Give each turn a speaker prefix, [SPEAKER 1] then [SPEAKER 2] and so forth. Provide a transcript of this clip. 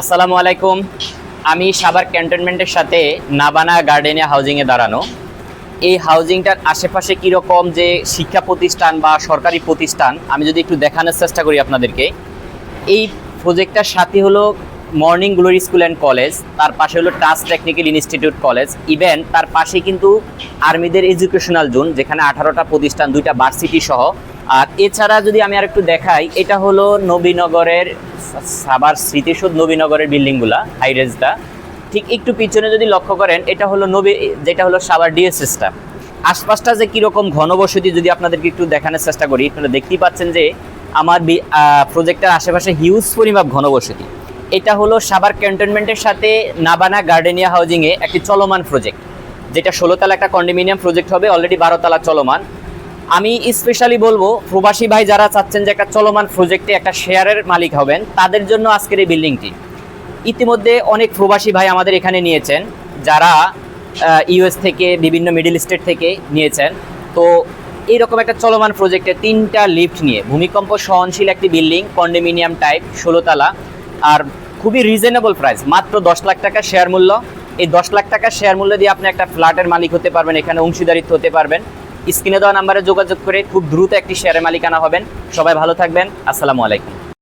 [SPEAKER 1] আসসালামু আলাইকুম। আমি সাভার ক্যান্টনমেন্টের সাথে নাবানা গার্ডেনিয়া হাউজিংয়ে দাঁড়ানো। এই হাউজিংটার আশেপাশে কীরকম যে শিক্ষা প্রতিষ্ঠান বা সরকারি প্রতিষ্ঠান আমি যদি একটু দেখানোর চেষ্টা করি আপনাদেরকে। এই প্রজেক্টটার সাথে হলো morning glory school and college, তার পাশে হলো task technical institute college, even তার পাশে কিন্তু আর্মিদের এডুকেশনাল জোন, যেখানে 18টা প্রতিষ্ঠান, 2টা ভার্সিটি সহ। আর এছাড়া যদি আমি আর একটু দেখাই, এটা হলো নবীনগরের সাভার স্মৃতিসৌধ নবীনগরের বিল্ডিংগুলা, হাইরেজটা। ঠিক একটু পিছনে যদি লক্ষ্য করেন, এটা হলো যেটা হলো সাভার ডিএসএসটা। আশপাশটা যে কীরকম ঘনবসতি যদি আপনাদেরকে একটু দেখানোর চেষ্টা করি, আপনারা দেখতেই পাচ্ছেন যে আমার প্রজেক্টের আশেপাশে হিউজ পরিমাপ ঘনবসতি। এটা হলো সাভার ক্যান্টনমেন্টের সাথে নাবানা গার্ডেনিয়া হাউজিংয়ে একটি চলমান প্রজেক্ট, যেটা 16 তলা একটা কন্ডোমিনিয়াম প্রজেক্ট হবে, অলরেডি 12 তলা চলমান। আমি স্পেশালি বলবো প্রবাসী ভাই যারা চাচ্ছেন যে একটা চলমান প্রজেক্টে একটা শেয়ারের মালিক হবেন, তাদের জন্য আজকের এই বিল্ডিংটি। ইতিমধ্যে অনেক প্রবাসী ভাই আমাদের এখানে নিয়েছেন, যারা ইউএস থেকে, বিভিন্ন মিডল স্টেট থেকে নিয়েছেন। তো এইরকম একটা চলমান প্রজেক্টে 3টা লিফট নিয়ে ভূমিকম্প সহনশীল একটি বিল্ডিং, কন্ডোমিনিয়াম টাইপ, 16 তলা, আর খুবই রিজনেবল প্রাইস, মাত্র 10 লাখ টাকা শেয়ার মূল্য। এই 10 লাখ টাকা শেয়ার মূল্য দিয়ে আপনি একটা ফ্ল্যাটের মালিক হতে পারবেন, এখানে অংশীদারিত্ব হতে পারবেন। স্ক্রিনে দেওয়া নাম্বারে যোগাযোগ করে খুব দ্রুত একটি শেয়ারের মালিকানা হবেন। সবাই ভালো থাকবেন। আসসালামু আলাইকুম।